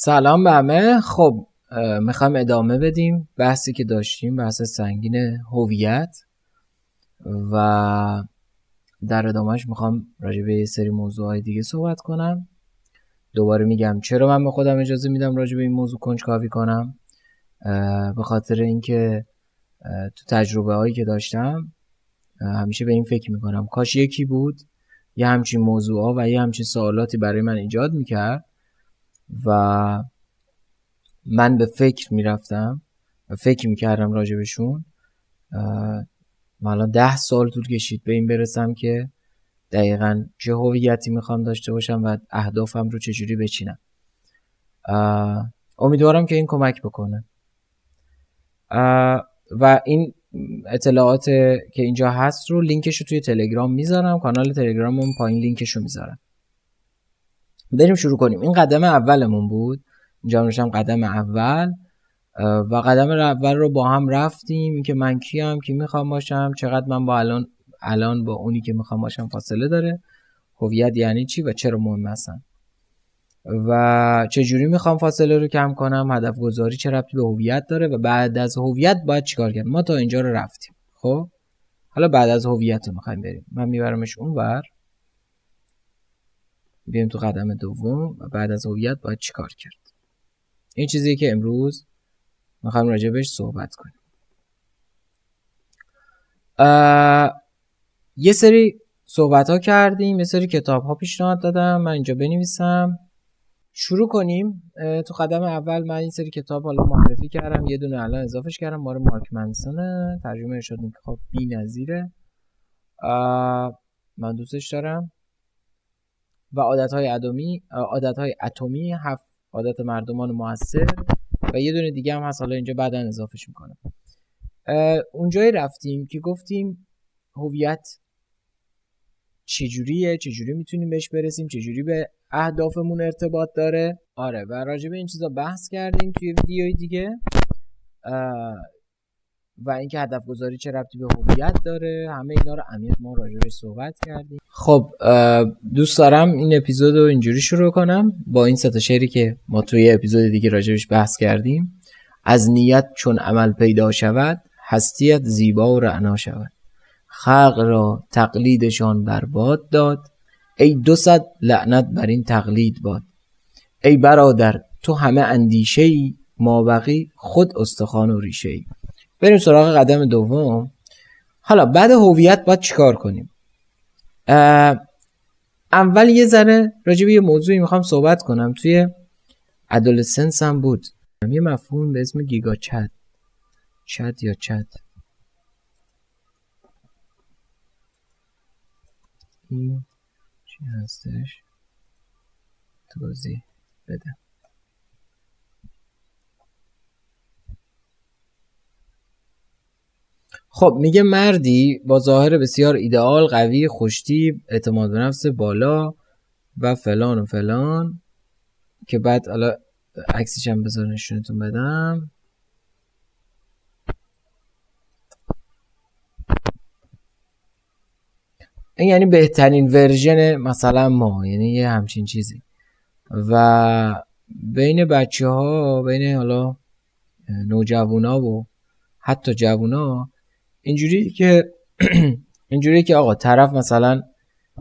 سلام به همه. خب میخوایم ادامه بدیم بحثی که داشتیم، بحث سنگین هویت، و در ادامهش میخوام راجع به یه سری موضوعهای دیگه صحبت کنم. دوباره میگم چرا من به خودم اجازه میدم راجع به این موضوع کنجکاوی کنم. به خاطر اینکه تو تجربه هایی که داشتم همیشه به این فکر میکنم کاش یکی بود یه همچین موضوعها و یه همچین سوالاتی برای من ایجاد میکرد و من به فکر میرفتم و فکر میکردم راجبشون. الان 10 سال طول کشید به این برسم که دقیقاً چه هویتی میخوام داشته باشم و اهدافم رو چجوری بچینم. امیدوارم که این کمک بکنه و این اطلاعات که اینجا هست رو لینکش رو توی تلگرام میذارم، کانال تلگراممون پایین لینکش رو میذارم. بریم شروع کنیم. این قدم اولمون بود، اینجا نوشتم قدم اول، و قدم اول رو با هم رفتیم، این که من کیم، کی میخوام باشم، چقدر من با الان با اونی که میخوام باشم فاصله داره، هویت یعنی چی و چرا مهم هستن و چجوری میخوام فاصله رو کم کنم، هدف گذاری چه ربطی به هویت داره و بعد از هویت باید چیکار کرد. ما تا اینجا رو رفتیم. خب حالا بعد از هویت رو میخوایم بریم. من میبرمش اونور، بیایم تو قدم دوم و بعد از هویت باید چیکار کرد. این چیزیه که امروز میخوایم راجع بهش صحبت کنیم. یه سری صحبت ها کردیم، یه سری کتاب ها پیشنهاد دادم، من اینجا بنویسم. شروع کنیم. تو قدم اول من این سری کتاب حالا معرفی کردم، یه دونه الان اضافهش کردم، مال مارک منسونه، ترجمه ارشاد انتخاب بی‌نظیره، من دوستش دارم. و عادتهای اتمی 7 عادت مردمان موثر، و یه دونه دیگه هم هست حالا اینجا بعداً اضافهش میکنم. اونجایی رفتیم که گفتیم هویت چجوریه، چجوری میتونیم بهش برسیم، چجوری به اهدافمون ارتباط داره. آره، و راجع به این چیزا بحث کردیم توی ویدیوی دیگه، و اینکه هدف گذاری چه ربطی به هویت داره. همه اینا رو عمیق ما راجع بهش صحبت کردیم. خب دوست دارم این اپیزود رو اینجوری شروع کنم با این 3 شعری که ما توی اپیزود دیگه راجع بهش بحث کردیم. از نیت چون عمل پیدا شود، هستیت زیبا و رعنا شود. خلق را تقلیدشان برباد داد، ای 200 لعنت بر این تقلید باد. ای برادر تو همه اندیشه‌ای، مابقی خود استخوان و ریشه‌ای. بریم سراغ قدم دوم. حالا بعد هویت باید چیکار کنیم؟ اول یه ذره راجع به یه موضوعی میخوام صحبت کنم. توی ادولسنس هم بود یه مفهوم به اسم گیگا چت یا چت. این چی هستش؟ توضیح بده. خب میگه مردی با ظاهر بسیار ایدئال، قوی، خوشتیپ، اعتماد به نفس بالا و فلان و فلان، که بعد حالا عکسش هم بذار نشونتون بدم. این یعنی بهترین ورژن مثلا ما، یعنی یه همچین چیزی. و بین بچه ها، بین حالا نوجوانا و حتی جوانا، اینجوری که آقا طرف مثلا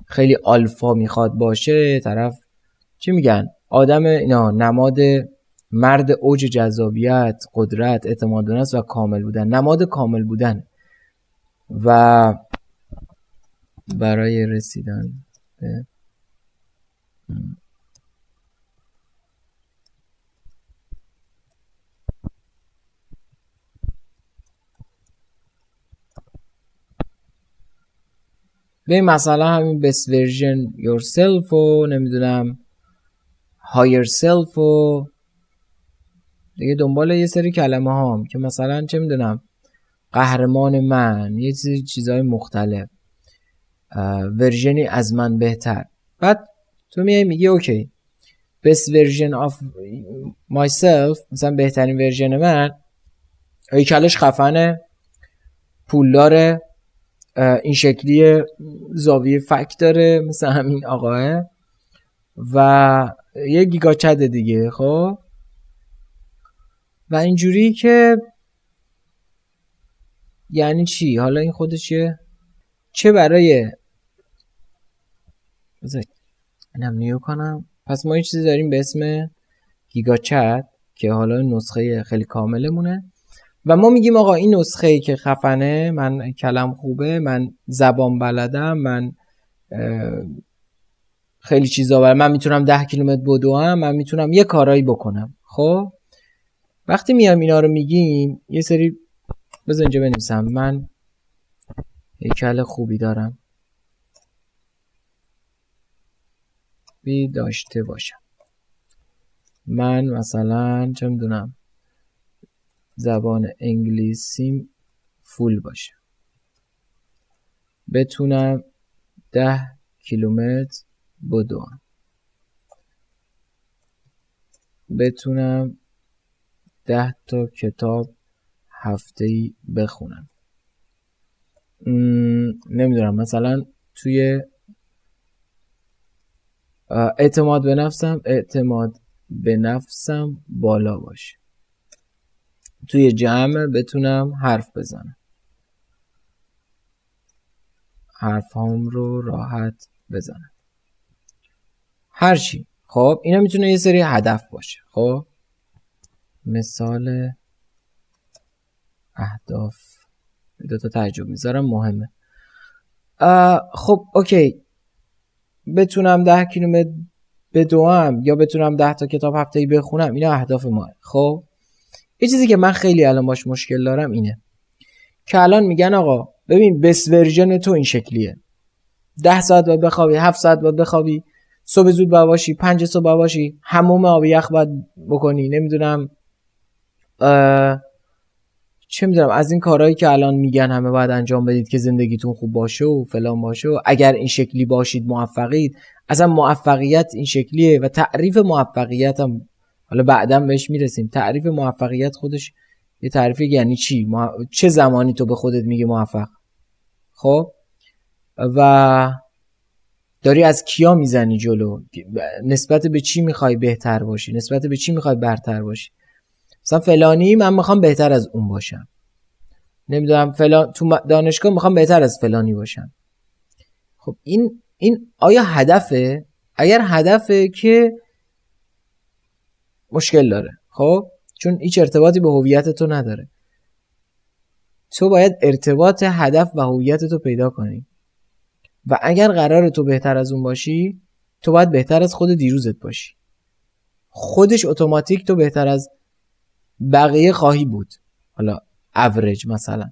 خیلی آلفا میخواد باشه، طرف چی میگن، آدم اینا نماد مرد اوج جذابیت، قدرت، اعتماد به نفس و کامل بودن، نماد کامل بودن. و برای رسیدن به مثلا همین best version yourself و نمیدونم higher self و دیگه دنبال یه سری کلمه هام که مثلا چه میدونم قهرمان من، یه چیزهای مختلف، ورژنی از من بهتر. بعد تو میگی اوکی best version of myself، مثلا بهترین ورژن من هیکلش خفنه، پولداره، این شکلی زاویه فک داره مثل همین آقاه، و یه گیگا چت دیگه. خب و اینجوری که یعنی چی؟ حالا این خودش چه برای اینم نیو کنم. پس ما یه چیزی داریم به اسم گیگا چت که حالا نسخه خیلی کاملمونه و ما میگیم آقا این نسخه ای که خفنه، من کلم خوبه، من زبان بلدم، من خیلی چیزا بلدم، من میتونم 10 کیلومتر بدوم، من میتونم یه کارایی بکنم. خب وقتی میام اینا رو میگیم یه سری بذار اینجا بنویسم من هیکل خوبی دارم بی داشته باشم، من مثلا چه میدونم زبان انگلیسیم فول باشه، بتونم 10 کیلومتر بدوم، بتونم 10 تا کتاب هفته‌ای بخونم. نمیدونم مثلا توی اعتماد به نفسم بالا باشه، توی جمع بتونم حرف بزنم، حرفام رو راحت بزنم، هر چی. خب اینا میتونه یه سری هدف باشه. خب مثال اهداف 2 تا تعجب میذارم مهمه. خب اوکی، بتونم 10 کیلومتر بدوم یا بتونم 10 تا کتاب هفته‌ای بخونم، اینا اهداف ماه. خب یه چیزی که من خیلی الان باش مشکل دارم اینه که الان میگن آقا ببین بس ورژن تو این شکلیه، 10 ساعت باید بخوابی، 7 ساعت باید بخوابی، صبح زود باید باشی، 5 صبح باید باشی، حموم آب یخ باید بکنی، نمیدونم چه میدونم از این کارهایی که الان میگن همه باید انجام بدید که زندگیتون خوب باشه و فلان باشه و اگر این شکلی باشید موفقید. اصلا موفقیت این شکلیه و تعریف موفقیت هم حالا بعداً بهش میرسیم. تعریف موفقیت خودش یه تعریفی یعنی چی؟ چه زمانی تو به خودت میگی موفق؟ خب و داری از کیا میزنی جلو؟ نسبت به چی میخوای بهتر باشی؟ نسبت به چی میخوای برتر باشی؟ مثلا فلانی من میخوام بهتر از اون باشم، نمیدونم فلان تو دانشگاه میخوام بهتر از فلانی باشم. خب این آیا هدفه؟ اگر هدفه که مشکل داره. خب چون هیچ ارتباطی به هویت تو نداره. تو باید ارتباط هدف و هویت تو پیدا کنی و اگر قراره تو بهتر از اون باشی تو باید بهتر از خود دیروزت باشی. خودش اتوماتیک تو بهتر از بقیه خواهی بود، حالا اوریج مثلا.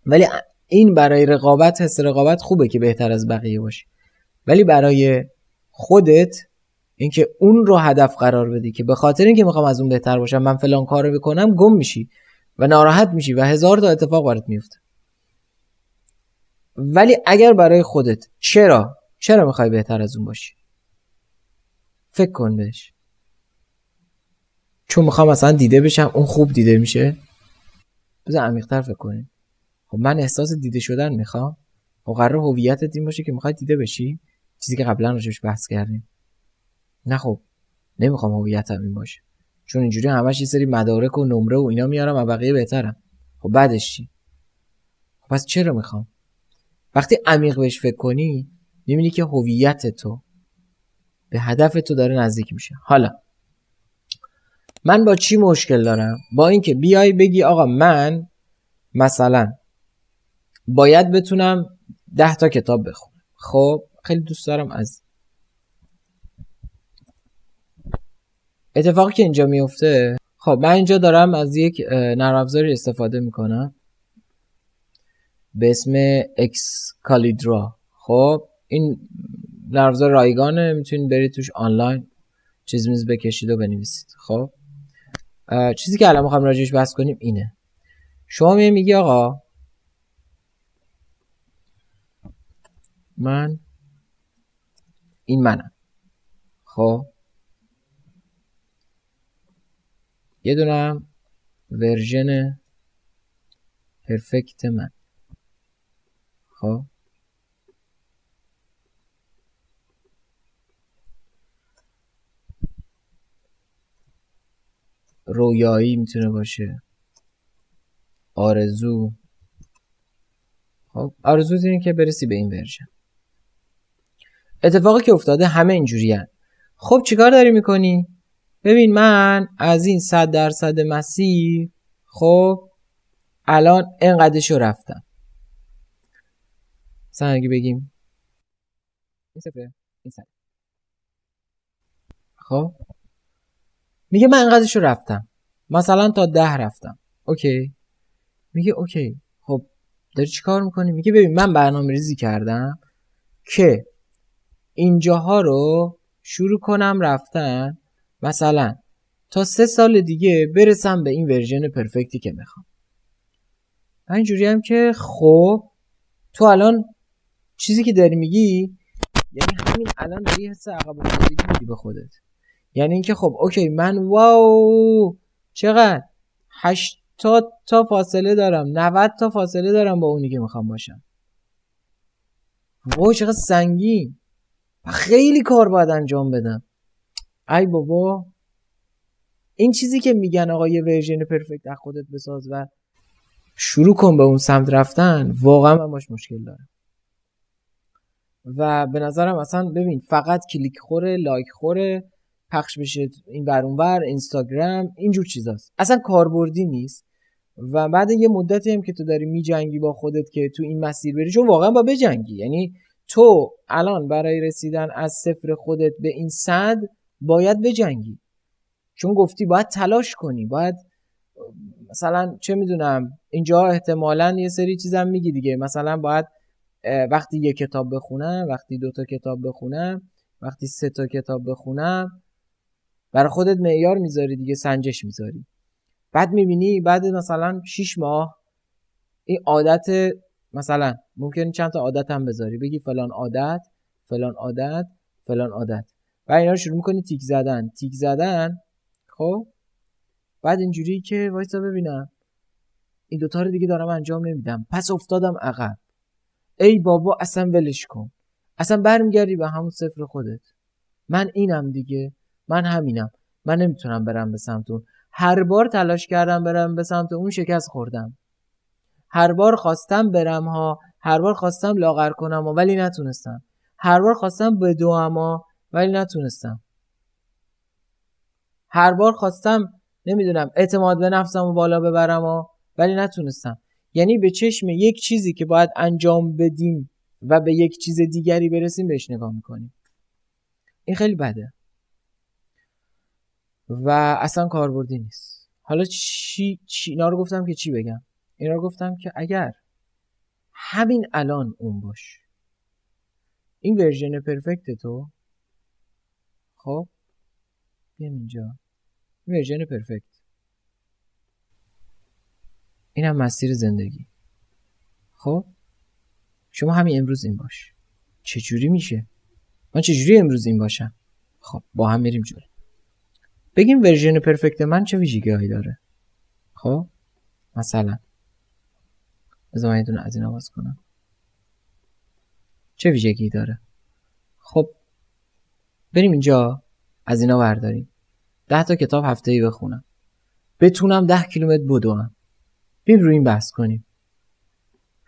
ولی این برای رقابت، حس رقابت خوبه که بهتر از بقیه باشی، ولی برای خودت اینکه اون رو هدف قرار بدی که به خاطر اینکه میخوام از اون بهتر باشم من فلان کارو بکنم، گم میشی و ناراحت میشی و هزار تا اتفاق برات میفته. ولی اگر برای خودت چرا میخوای بهتر از اون باشی؟ فکر کن بهش. چون میخوام مثلا دیده بشم، اون خوب دیده میشه. بذار عمیق‌تر فکر کنیم. خب من احساس دیده شدن میخوام. خب قراره هویتت این باشه که میخوای دیده بشی، چیزی که قبلا راجعش بحث کردیم. نه خب نمیخوام هویتم این باشه، چون اینجوری همش یه سری مدارک و نمره و اینا میارم و بقیه بهترم. خب بعدش چی؟ خب پس چرا میخوام؟ وقتی عمیق بهش فکر کنی میبینی که هویت تو به هدف تو داره نزدیک میشه. حالا من با چی مشکل دارم؟ با اینکه بیای بگی آقا من مثلا باید بتونم 10 تا کتاب بخونم. خب خیلی دوست دارم از اتفاقی که اینجا میفته. خب من اینجا دارم از یک نرم افزاری استفاده میکنم به اسم اکسکالیدرا. خب این نرم افزار رایگانه، میتونید برید توش آنلاین چیز میز بکشید و بنویسید. خب چیزی که الان میخوام راجعش بحث کنیم اینه. شما میگی آقا من این منم. خب یه دونم ورژن پرفکت من. خب رویایی میتونه باشه، آرزو. خب آرزو اینه که برسی به این ورژن. اتفاقی که افتاده همه اینجوری هن. خب چیکار داری میکنی؟ ببین من از این 100% مسیر خب الان اینقدرشو رفتم. مثلا اگه بگیم این صفره این صفره، خب میگه من اینقدرشو رفتم، مثلا تا 10 رفتم. اوکی. میگه اوکی خب داری چیکار میکنی؟ میگه ببین من برنامه ریزی کردم که اینجاها رو شروع کنم رفتن، مثلا تا 3 سال دیگه برسم به این ورژن پرفکتی که میخوام. اینجوری هم که خب تو الان چیزی که داری میگی یعنی همین الان داری حس عقب افتادگی میدی به خودت. یعنی اینکه خب اوکی من واو چقدر 80 تا فاصله دارم، 90 تا فاصله دارم با اونی که میخوام باشم. واو چقدر سنگین، خیلی کار باید انجام بدم. ای بابا این چیزی که میگن آقا یه ورژن پرفکت از خودت بساز و شروع کن به اون سمت رفتن، واقعا من باش مشکل دارم. و به نظرم اصلا ببین فقط کلیک خوره، لایک خوره، پخش بشه این ور اون ور، اینستاگرام، اینجور چیزاست، اصلا کاربردی نیست. و بعد یه مدتی هم که تو داری میجنگی با خودت که تو این مسیر بری، چون واقعا با بجنگی، یعنی تو الان برای رسیدن از صفر خودت به این 100 باید بجنگی، چون گفتی باید تلاش کنی، باید مثلا چه میدونم اینجا احتمالاً یه سری چیزم میگی دیگه، مثلا باید وقتی 1 کتاب بخونم، وقتی 2 تا کتاب بخونم، وقتی 3 تا کتاب بخونم، برای خودت معیار میذاری دیگه، سنجش میذاری. بعد میبینی بعد مثلا 6 ماه این عادت، مثلا ممکنه چند تا عادت هم بذاری، بگی فلان عادت فلان عادت فلان عادت، و اینا رو شروع میکنی تیک زدن. خب بعد اینجوری که وایسا ببینم این دوتا رو دیگه دارم انجام نمیدم، پس افتادم عقب. ای بابا اصلا ولش کن، اصلا برمیگردی به همون صفر خودت. من اینم دیگه، من همینم، من نمیتونم برم به سمت اون. هر بار تلاش کردم برم به سمت اون شکست خوردم، هر بار خواستم برم ها، هر بار خواستم لاغر کنم ها، ولی نتونستم، هر بار خواستم بدوم ها ولی نتونستم، هر بار خواستم نمیدونم اعتماد به نفسم رو بالا ببرم ها ولی نتونستم. یعنی به چشم یک چیزی که باید انجام بدیم و به یک چیز دیگری برسیم بهش نگاه میکنیم. این خیلی بده و اصلا کاربردی نیست. حالا چی اینا رو گفتم که چی بگم؟ اینا رو گفتم که اگر همین الان اون باش، این ورژن پرفکت تو، خب بیام اینجا، ورژن پرفکت، این هم مسیر زندگی. خب شما همین امروز این باش. چجوری میشه؟ من چجوری امروز این باشم؟ خب با هم میریم جلو. بگیم ورژن پرفکت من چه ویژگی‌هایی داره. خب مثلا بذار من یه دونه از این آواز کنم. چه ویژگی داره؟ خب بریم اینجا از اینا برداریم. 10 تا کتاب هفته‌ای بخونم، بتونم 10 کیلومتر بدوم. بیم روی این بحث کنیم،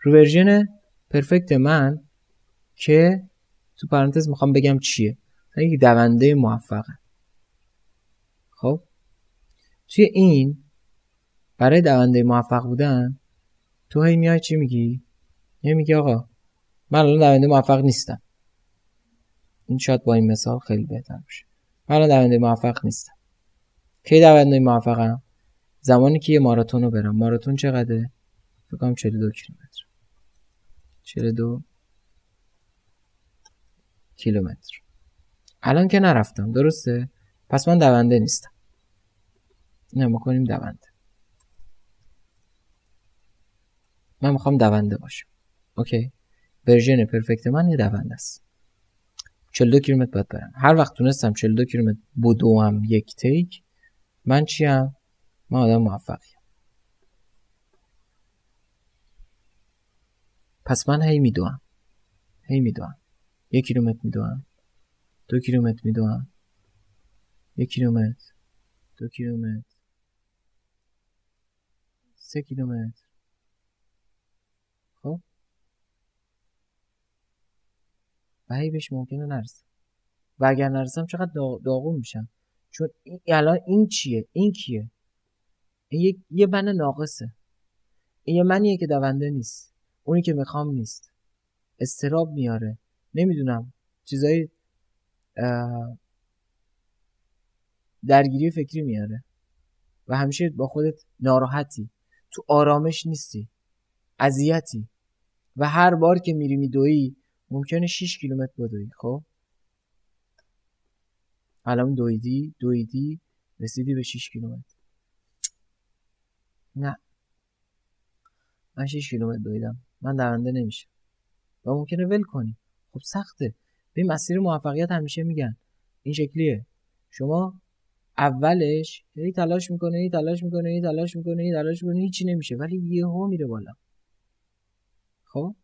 رو ورژن پرفکت من که تو پرانتز میخوام بگم چیه، یک دونده موفقه. خب توی این برای دونده موفق بودن تو هی میای چی میگی؟ میگی آقا من الان دونده موفق نیستم. این شاید با این مثال خیلی بهتر باشه. من الان دونده موفق نیستم. کی دونده موفقم؟ زمانی که یه ماراتون رو برم. ماراتون چقدره؟ فکر کنم 42 کیلومتر. 42 کیلومتر. الان که نرفتم، درسته؟ پس من دونده نیستم. نه ما کنیم دونده. من میخوام دونده باشم. اوکی. ورژن پرفکت من یه دونده است. 42 کیلومتر باید برم. هر وقت تونستم 42 کیلومتر بدوم یک تیک، من چیم؟ من آدم موفقیم. پس من هی میدوم. 1 کیلومتر میدوم، 2 کیلومتر میدوم، 1 کیلومتر، 2 کیلومتر، 3 کیلومتر. خب و هی بهش ممکنه نرسم و اگر نرسم چقدر داغون میشم، چون الان این چیه؟ این کیه؟ این یه من ناقصه، این یه منیه که دونده نیست، اونی که میخوام نیست، استراب میاره، نمیدونم چیزایی درگیری فکری میاره و همیشه با خودت ناراحتی، تو آرامش نیستی، اذیتی و هر بار که میری میدوی ممکنه 6 کیلومتر بدوی. خب الان دویدی رسیدی به 6 کیلومتر. نه من 6 کیلومتر دویدم، من دونده نمیشه و ممکنه ول کنی. خب سخته. به مسیر موفقیت همیشه میگن این شکلیه، شما اولش هی تلاش میکنه هیچی نمیشه، ولی یهو میره بالا. خب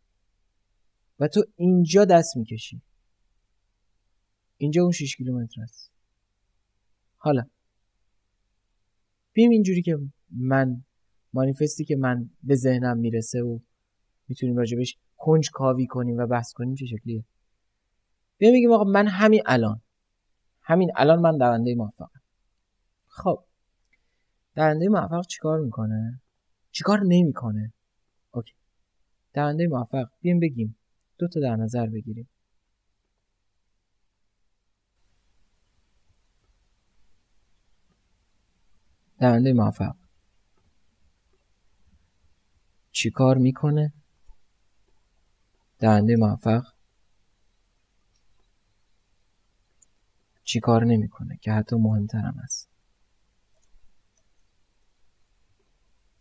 و تو اینجا دست میکشی، اینجا اون 6 کیلومتر است. حالا بیم اینجوری که من مانیفستی که من به ذهنم میرسه و میتونیم راجبش کنج کاوی کنیم و بحث کنیم چه شکلیه. بیم میگیم آقا من همین الان من دونده موفقم. خب دونده موفق چیکار میکنه؟ چیکار نمیکنه؟ اوکی. دونده موفق بیم بگیم 2 تا در نظر بگیریم. دونده موفق چیکار میکنه؟ دونده موفق چیکار نمیکنه که حتی مهمترم است.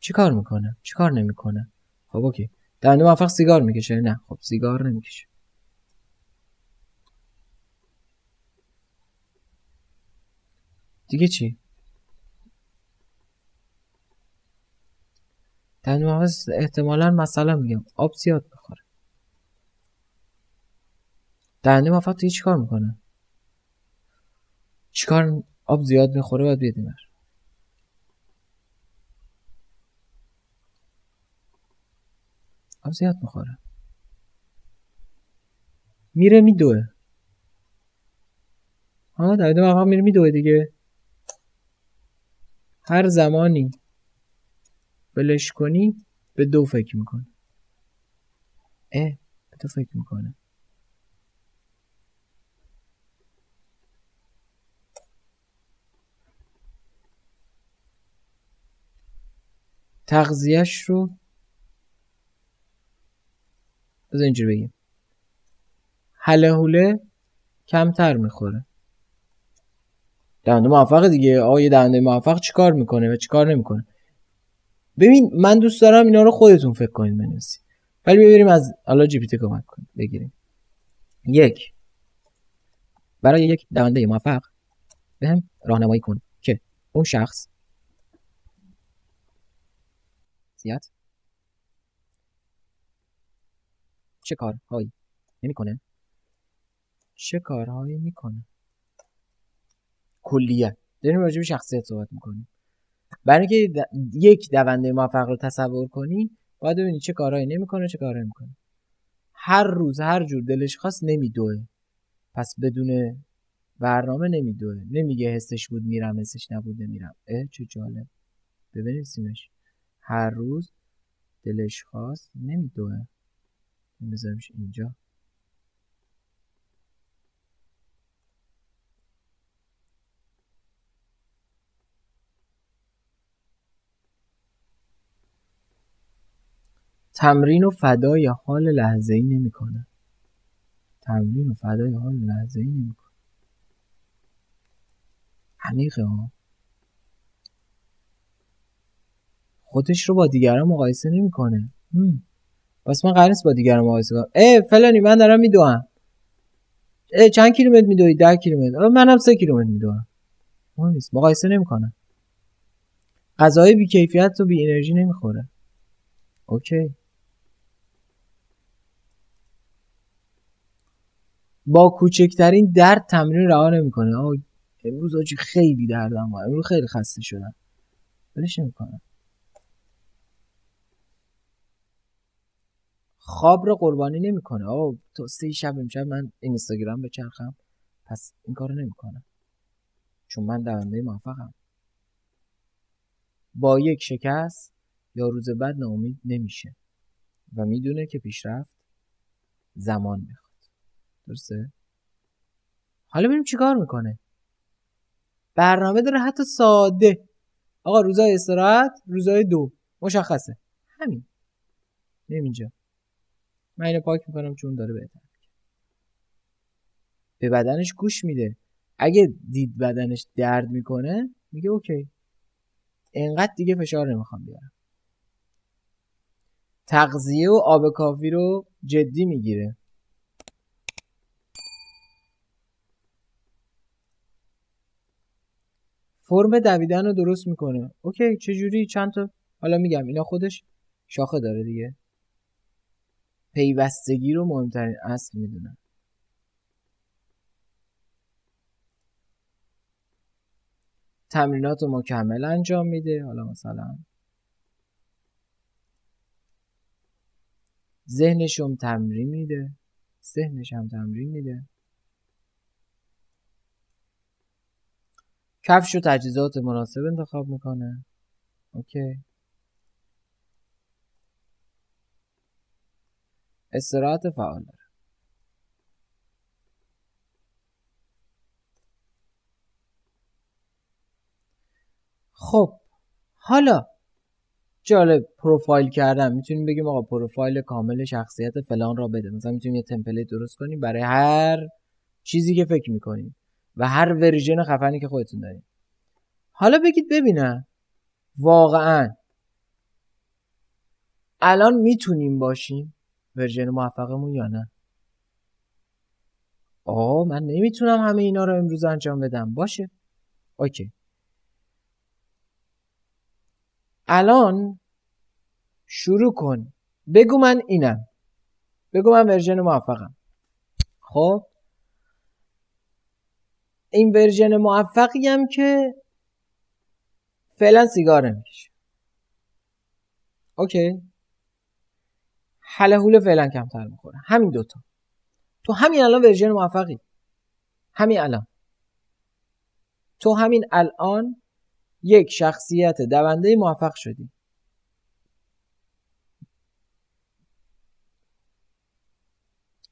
چیکار میکنه؟ چیکار نمیکنه؟ خب اوکی. دونده موفق سیگار میکشه؟ نه خب سیگار نمیکشه. دیگه چی؟ دونده موفق احتمالاً مثلا میگم آب زیاد بخوره. دونده موفق دیگه چیکار میکنه؟ چیکار آب زیاد میخوره باید بیادیم آب زیاد میخوره، میره میدوه. دونده موفق میره میدوه دیگه. هر زمانی بلش کنی به 2 فکر میکنه. به 2 فکر میکنه. تغذیه‌اش رو بذار اینجوری بگیم هله هوله کمتر میخوره. دونده موفق دیگه. آقا یه دونده موفق چیکار میکنه و چیکار نمیکنه؟ ببین من دوست دارم اینا رو خودتون فکر کنید بنویسید، ولی ببینیم از حالا جی پی تی کمک کنیم بگیریم. برای یک دونده موفق بهم راهنمایی کن که اون شخص زیاد چه کارهایی میکنه. کلیه داریم راجع به شخصیت صحبت میکنیم. برای اینکه یک دونده موفق رو تصور کنی باید ببینی چه کارهایی نمیکنه چه کارهایی میکنه. هر روز هر جور دلش خواست نمیدوه، پس بدون برنامه نمیدوه. نمیگه حسش بود میرم حسش نبود نمیرم. چه جالب. ببینیمش. هر روز دلش خواست نمیدوه. بذاریمش اینجا. تمرین و فدای حال لحظه‌ای نمی‌کنه. عمیقه ها. خودش رو با دیگران مقایسه نمی‌کنه. پس من قرار نیست با دیگران مقایسه کنم. فلانی من دارم میدوام. چند کیلومتر میدوی؟ 10 کیلومتر. منم 3 کیلومتر میدوام. مهم نیست. مقایسه نمی‌کنه. غذای بی کیفیت و بی انرژی نمیخوره. اوکی. با کوچکترین درد تمرین رها نمیکنه. امروز آجی خیلی دردم اومد، امروز خیلی خسته شدم، ولش نمیکنه. خواب رو قربانی نمیکنه. تو 3 شب امشب من اینستاگرام بچرخم، پس این کارو نمیکنم چون من دونده موفقم. با یک شکست یا روز بعد ناامید نمیشه و میدونه که پیشرفت زمان میخواد. درسته؟ حالا ببینیم چیکار میکنه. برنامه داره حتی ساده. آقا روزای استراحت، روزای 2 مشخصه. همین. اینجا من اینو پاک میکنم چون داره بهتر. به بدنش گوش میده. اگه دید بدنش درد میکنه میگه اوکی، اینقدر دیگه فشار نمیخوام بیارم. تغذیه و آب کافی رو جدی میگیره. فرم دویدن رو درست میکنه. اوکی، چجوری؟ چند تا حالا میگم، اینا خودش شاخه داره دیگه. پیوستگی رو مهمترین اصل میدونن. تمرینات رو مکمل انجام میده. حالا مثلا ذهنش هم تمرین میده. کفش و تجهیزات مناسب انتخاب میکنه. اوکی. استراحت فعال داره. خب حالا جالب، پروفایل کردن. میتونیم بگیم آقا پروفایل کامل شخصیت فلان را بده. مثلا میتونیم یه تمپلیت درست کنیم برای هر چیزی که فکر میکنیم و هر ورژن خفنی که خودتون داریم. حالا بگید ببینم واقعا الان میتونیم باشیم ورژن موفقمون یا نه؟ من نمیتونم همه اینا رو امروز انجام بدم. باشه، اوکی. الان شروع کن، بگو من اینم، بگو من ورژن موفقم. خب این ورژن موفقی هم که فعلا سیگار نمیکشه. اوکی، حله حوله فعلا کمتر میخوره. همین دوتا. تو همین الان ورژن موفقی. تو همین الان یک شخصیت دونده موفق شدی.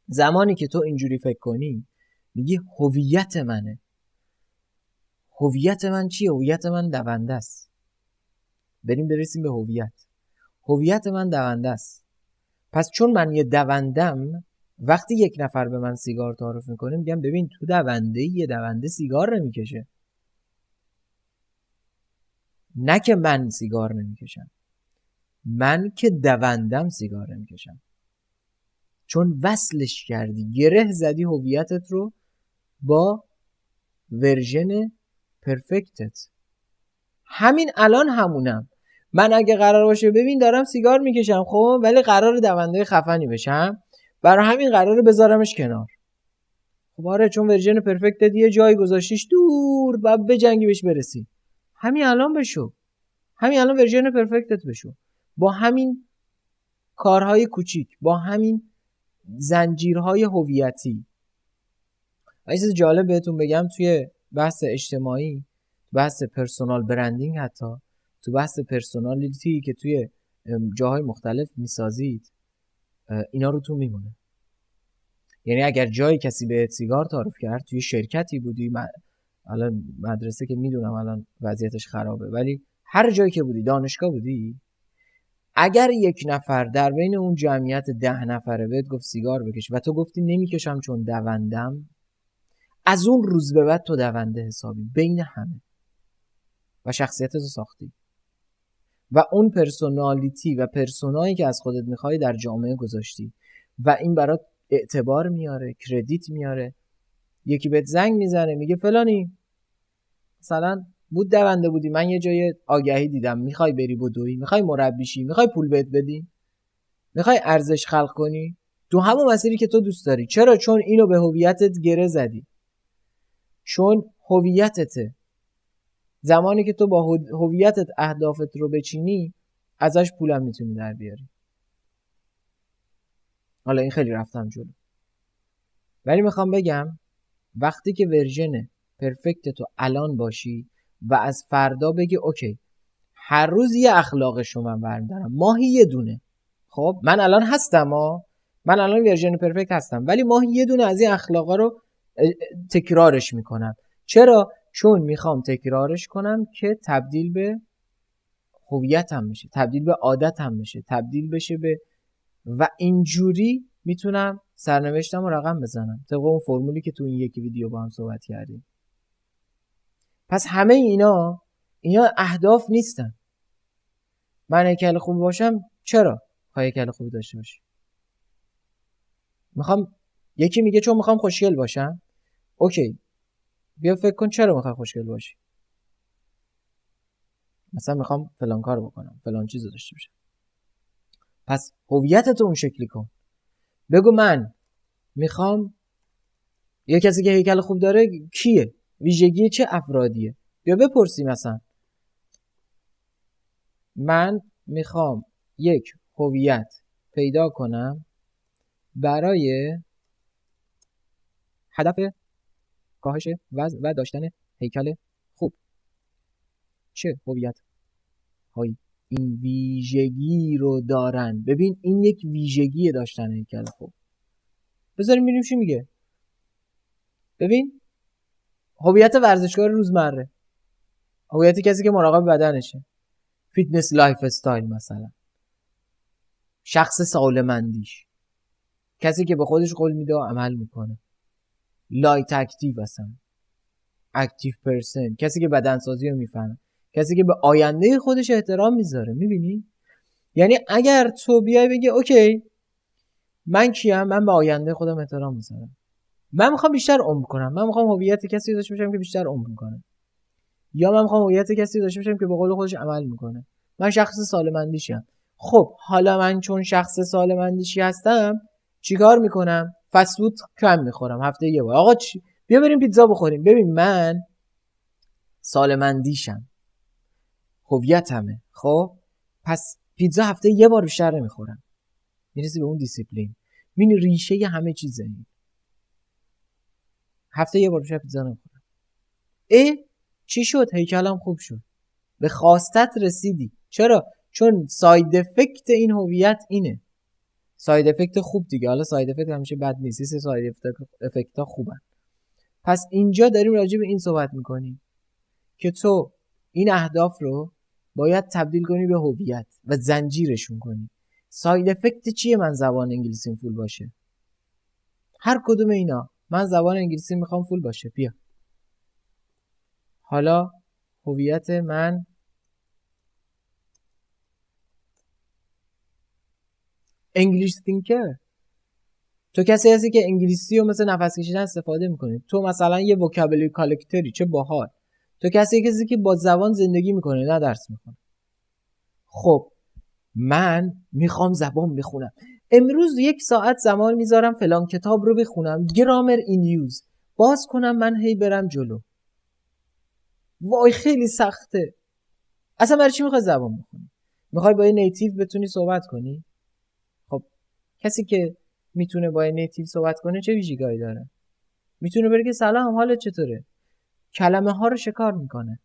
زمانی که تو اینجوری فکر کنی میگی هویت منه. هویت من چیه؟ هویت من دونده است. برسیم به هویت من دونده است. پس چون من یه دوندم، وقتی یک نفر به من سیگار تعارف میکنه میگم ببین تو یه دونده سیگار نمیکشه. نه که من سیگار نمیکشم، من که دوندم سیگار نمیکشم. چون وصلش کردی، گره زدی هویتت رو با ورژن پرفکتت. همین الان همونم. من اگه قرار باشه ببین دارم سیگار میکشم خب، ولی قرار دونده خفنی بشم، برای همین قراره بذارمش کنار. خب آره، چون ورژن پرفکتت یه جایی گذاشتیش دور، بعد بجنگی بهش برسی. همین الان بشو، همین الان ورژن پرفکتت بشو، با همین کارهای کوچیک، با همین زنجیرهای هویتی. یه چیز جالب بهتون بگم، توی بحث اجتماعی، بحث پرسونال برندینگ، حتی تو بحث پرسونالیتی که توی جاهای مختلف میسازید، اینا رو تو میمونه. یعنی اگر جایی کسی به سیگار تعارف کرد، توی شرکتی بودی، الان مدرسه که میدونم الان وضعیتش خرابه، ولی هر جایی که بودی، دانشگاه بودی، اگر یک نفر در بین اون جمعیت 10 نفره بهت گفت سیگار بکش و تو گفتی نمیکشم چون دوندم، از اون روز به بعد تو دونده حسابی بین همه و شخصیتتو ساختی و اون پرسونالیتی و پرسونایی که از خودت میخوای در جامعه گذاشتی و این برات اعتبار میاره، کردیت میاره. یکی بهت زنگ میزنه میگه فلانی مثلا بود دونده بودی، من یه جای آگهی دیدم، میخوای بری بدوی، میخوای مربی شی، میخوای پول بهت بدیم، میخوای ارزش خلق کنی تو همون مسیری که تو دوست داری. چرا؟ چون اینو به هویتت گره زدی. چون هویتته. زمانی که تو با هویتت اهدافت رو بچینی، ازش پولم میتونی در بیاری. حالا این خیلی رفتم جلو، ولی میخوام بگم وقتی که ورژن پرفکت تو الان باشی و از فردا بگی اوکی هر روز یه اخلاقشو من برمیدارم، ماهی یه دونه. خب من الان هستم من الان ورژن پرفکت هستم، ولی ماهی یه دونه از این اخلاقا رو تکرارش میکنم. چرا؟ چون میخوام تکرارش کنم که تبدیل به هویتم بشه، تبدیل به عادتم بشه، تبدیل بشه به، و اینجوری میتونم سرنوشتم رو رقم بزنم طبق اون فرمولی که تو این یکی ویدیو با هم صحبت کردیم. پس همه اینا اهداف نیستن. من هیکل خوب باشم، چرا خواهی هیکل خوبی داشته باشی؟ میخوام، یکی میگه چون میخوام خوشگل باشم. اوکی، بیا فکر کن چرا میخوای خوشگل باشی. مثلا میخوام فلان کار بکنم، فلان چیز رو داشته باشم. پس هویتت اون شکلی کن. بگو من میخوام، یه کسی که هیکل خوب داره کیه؟ ویژگی چه افرادیه؟ بیا بپرسی مثلا من میخوام یک هویت پیدا کنم برای هدف کاهش وزن و داشتن هیکل خوب. چه هویت هایی این ویژگی رو دارن؟ ببین این یک ویژگی داشتن هیکل خوب. بذاریم ببینیم چی میگه. ببین هویت ورزشکار روزمره، هویت کسی که مراقب بدنشه، فیتنس لایف استایل، مثلا شخص سالمندیش، کسی که به خودش قول میده و عمل میکنه، لایت اکتیو هستن، اکتیو پرسن، کسی که بدنسازی رو میفهمه، کسی که به آینده خودش احترام میذاره. میبینی؟ یعنی اگر تو بیای بگی اوکی من کیم؟ من به آینده خودم احترام میذارم، من میخوام بیشتر عمر کنم، من میخوام هویت کسی داشته باشم که بیشتر عمر میکنه، یا من میخوام هویت کسی داشته باشم که به قول خودش عمل میکنه، من شخص سالمندیشم. خب حالا من چون شخص سالمندیشی هستم چیکار میکنم؟ فست فود کم میخورم، هفته یه بار. آقا بیا بریم پیتزا بخوریم. ببین من سالمندیشم، هویتمه. خب پس پیتزا هفته یه بار بیشتر نمیخورم. میرسی به اون دیسیپلین، این ریشه همه چیزه. این هفته یه بار بیشتر پیتزا نمیخورم. چی شد؟ هیکلم خوب شد، به خواستت رسیدی. چرا؟ چون ساید افکت این هویت اینه. ساید افکت خوب دیگه، حالا ساید افکت همیشه بد نیست، این ساید افکت ها خوبن. پس اینجا داریم راجع به این صحبت میکنیم که تو این اهداف رو باید تبدیل کنی به هویت و زنجیرشون کنی. ساید افکت چیه؟ من زبان انگلیسیم فول باشه. هر کدوم اینا، من زبان انگلیسی میخوام فول باشه. بیا حالا هویت من انگلیش تینکر. تو کسی هستی که انگلیسی رو مثل نفس کشیدن استفاده میکنی. تو مثلا یه وکابولری کالکتری، چه باحال. تو کسی که با زبان زندگی میکنه نه درس میکنه. خب من میخوام زبان بخونم، امروز 1 ساعت زمان میذارم فلان کتاب رو بخونم، گرامر این یوز باز کنم، من هی برم جلو. وای خیلی سخته. اصلا برای چی میخوای زبان بخونی؟ میخوای با یه نیتیو بتونی صحبت کنی؟ خب کسی که میتونه با یه نیتیو صحبت کنه چه ویژگی‌هایی داره؟ میتونه بگه سلام حالت چطوره؟ کلمه ها رو شکار میکنه.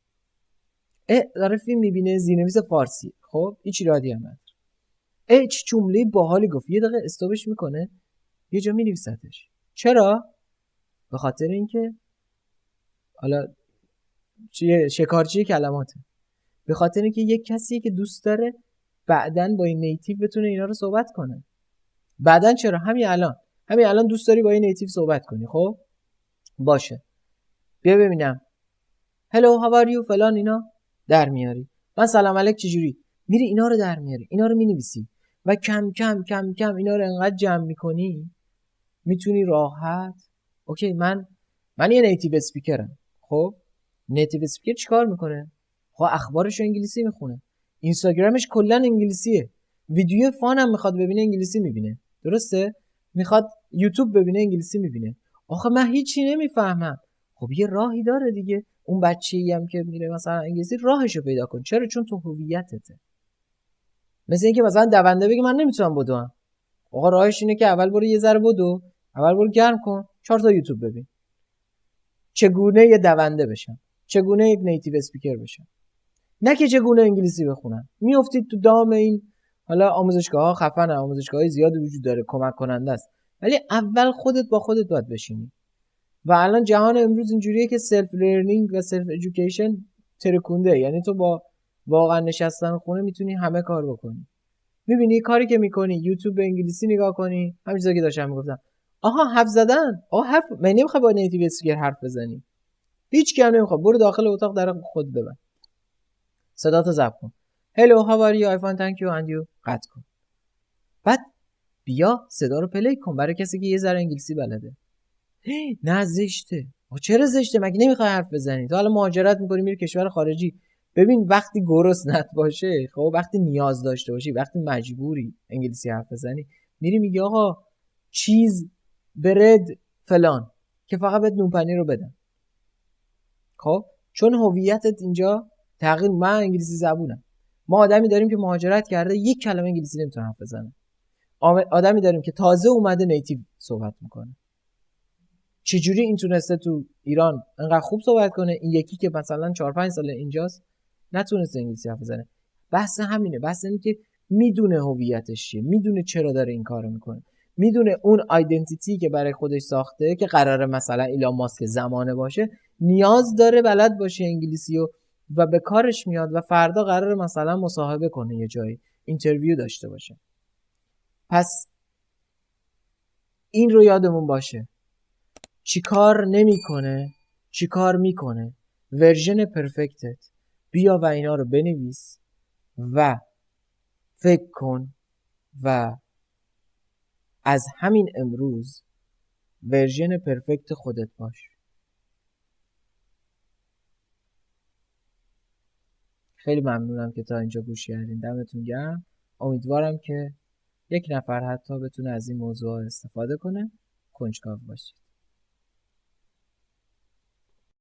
داره فیلم میبینه، زیرنویس فارسی. خب هیچ ایرادی هم نداره. چه جمله باحالی گفت، یه دقیقه استاپش میکنه، یه جا مینویساتش. چرا؟ به خاطر اینکه حالا شکارچی کلماته. به خاطر اینکه یک کسی که دوست داره بعدن با این نیتیو بتونه اینا رو صحبت کنه. بعدن چرا؟ همین الان دوست داری با این نیتیو صحبت کنی. خب باشه، بیا ببینم هلو هاو آر یو فلان، اینا در میاری. من سلام علیک چجوری؟ میری اینا رو در میاری، اینا رو مینویسی و کم کم کم کم اینا رو انقدر جمع میکنی میتونی راحت. اوکی من یه نیتیو اسپیکرم. خب نیتیو اسپیکر چیکار میکنه؟ خب اخبارش رو انگلیسی میخونه، اینستاگرامش کلا انگلیسیه، ویدیو فان هم میخواد ببینه انگلیسی میبینه، درسته؟ میخواد یوتیوب ببینه انگلیسی میبینه. آخه من هیچی نمیفهمم. خب یه راهی داره دیگه. اون بچه‌ای هم که میره مثلا انگلیسی، راهشو پیدا کن. چرا؟ چون تو هویتته. مثل اینکه مثلا دونده بگه من نمیتونم بدوم. آقا راهش اینه که اول برو یه ذره بدو، اول برو گرم کن، 4 تا یوتیوب ببین چگونه یه دونده بشم، چگونه یک نیتیو اسپیکر بشم، نه که چگونه انگلیسی بخونم. میافتید تو دام این. حالا آموزشگاه‌ها خفنه، آموزشگاه‌های زیادی وجود داره، کمک کننده است، ولی اول خودت با خودت باید بشینی. و الان جهان امروز اینجوریه که سلف لرنینگ و سلف ادویکیشن ترکونده، یعنی تو با واقعا نشستن خونه میتونی همه کار بکنی. میبینی کاری که میکنی، یوتیوب به انگلیسی نگاه کنی، همین چیزا که داشتم میگفتم. آها حرف زدن، حرف من نمیخوام با نیتیو اسپیکر حرف بزنی، هیچ کی هم نمیخواد. برو داخل اتاق در خود ببند، صداتو ضبط کن، hello how are you I fine thank you and you، قطع کن. بعد بیا صدا رو پلی کن برای کسی که یه ذره انگلیسی بلده. نه زشته. چرا زشته؟ مگه نمیخوای حرف بزنی؟ تو حالا مهاجرت میکنی میری کشور خارجی، ببین وقتی گرسنت باشه، خب وقتی نیاز داشته باشی، وقتی مجبوری انگلیسی حرف بزنی، میری میگی آقا چیز برد فلان که فقط بهت نون پنیر رو بدن. خب چون هویتت اینجا تغییر. من انگلیسی زبونم. ما آدمی داریم که مهاجرت کرده یک کلمه انگلیسی نمیتونه حرف بزنه. آدمی داریم که تازه اومده نیتیو صحبت میکنه. چجوری این تونسته تو ایران انقدر خوب صحبت کنه، این یکی که مثلا 4-5 سال اینجاست نتونسته انگلیسی حرف بزنه؟ بحث همینه. بحث اینه که میدونه هویتش چیه، میدونه چرا داره این کارو میکنه، میدونه اون آیدنتیتی که برای خودش ساخته که قراره مثلا ایلان ماسک زمانه باشه، نیاز داره بلد باشه انگلیسی و به کارش میاد و فردا قراره مثلا مصاحبه کنه، یه جایی اینترویو داشته باشه. پس این رو یادمون باشه. چیکار نمیکنه، چیکار میکنه، ورژن پرفکتت. بیا و اینا رو بنویس و فکر کن و از همین امروز ورژن پرفکت خودت باش. خیلی ممنونم که تا اینجا گوش کردین. دمتون گرم. امیدوارم که یک نفر حتی بتونه از این موضوع استفاده کنه. کنجکاو باشید.